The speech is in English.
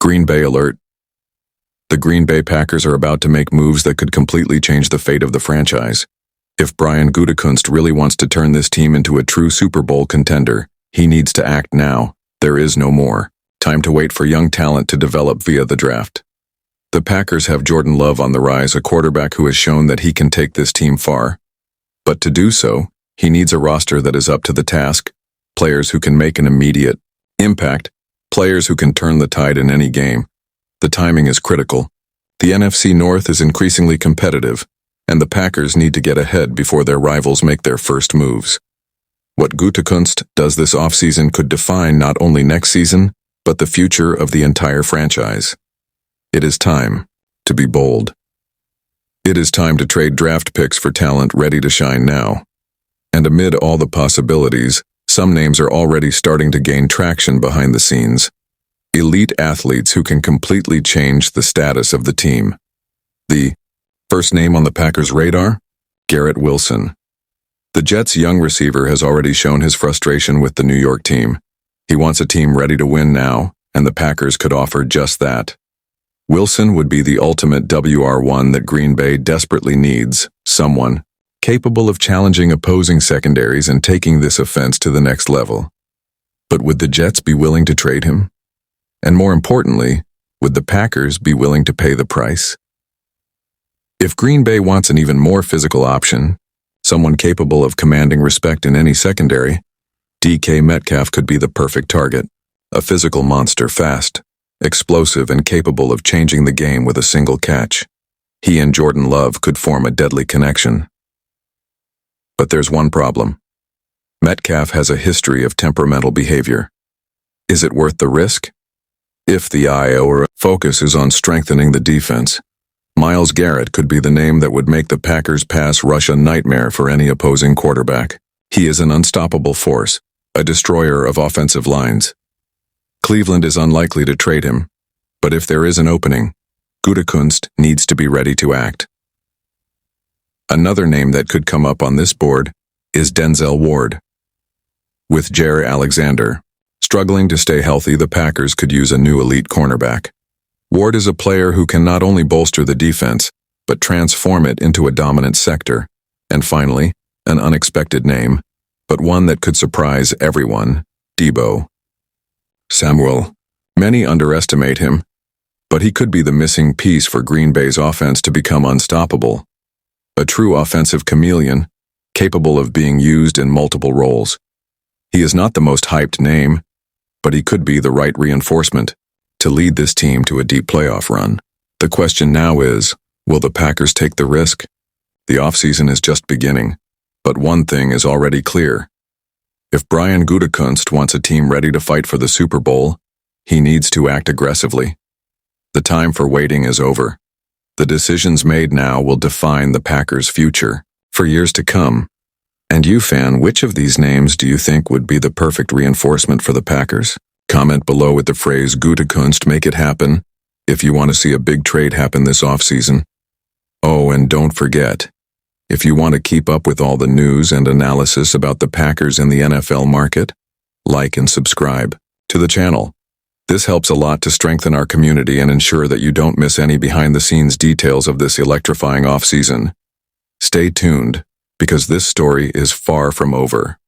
Green Bay alert. The Green Bay Packers are about to make moves that could completely change the fate of the franchise. If Brian Gutekunst really wants to turn this team into a true Super Bowl contender, he needs to act now. There is no more time to wait for young talent to develop via the draft. The Packers have Jordan Love on the rise, a quarterback who has shown that he can take this team far. But to do so, he needs a roster that is up to the task, players who can make an immediate impact, players who can turn the tide in any game. The timing is critical. The NFC North is increasingly competitive, and the Packers need to get ahead before their rivals make their first moves. What Gutekunst does this offseason could define not only next season, but the future of the entire franchise. It is time to be bold. It is time to trade draft picks for talent ready to shine now. And amid all the possibilities, some names are already starting to gain traction behind the scenes. Elite athletes who can completely change the status of the team. The first name on the Packers' radar? Garrett Wilson. The Jets' young receiver has already shown his frustration with the New York team. He wants a team ready to win now, and the Packers could offer just that. Wilson would be the ultimate WR1 that Green Bay desperately needs, someone capable of challenging opposing secondaries and taking this offense to the next level. But would the Jets be willing to trade him? And more importantly, would the Packers be willing to pay the price? If Green Bay wants an even more physical option, someone capable of commanding respect in any secondary, DK Metcalf could be the perfect target. A physical monster, fast, explosive, and capable of changing the game with a single catch. He and Jordan Love could form a deadly connection. But there's one problem. Metcalf has a history of temperamental behavior. Is it worth the risk? If the focus is on strengthening the defense, Myles Garrett could be the name that would make the Packers pass rush a nightmare for any opposing quarterback. He is an unstoppable force, a destroyer of offensive lines. Cleveland is unlikely to trade him, but if there is an opening, Gutekunst needs to be ready to act. Another name that could come up on this board is Denzel Ward. With Jaire Alexander struggling to stay healthy, the Packers could use a new elite cornerback. Ward is a player who can not only bolster the defense, but transform it into a dominant sector. And finally, an unexpected name, but one that could surprise everyone, Deebo Samuel. Many underestimate him, but he could be the missing piece for Green Bay's offense to become unstoppable. A true offensive chameleon, capable of being used in multiple roles. He is not the most hyped name, but he could be the right reinforcement to lead this team to a deep playoff run. The question now is, will the Packers take the risk? The offseason is just beginning, but one thing is already clear. If Brian Gutekunst wants a team ready to fight for the Super Bowl, he needs to act aggressively. The time for waiting is over. The decisions made now will define the Packers' future for years to come. And you, fan, which of these names do you think would be the perfect reinforcement for the Packers? Comment below with the phrase Gutekunst, make it happen, if you want to see a big trade happen this offseason. Oh, and don't forget, if you want to keep up with all the news and analysis about the Packers and the NFL market, like and subscribe to the channel. This helps a lot to strengthen our community and ensure that you don't miss any behind-the-scenes details of this electrifying offseason. Stay tuned, because this story is far from over.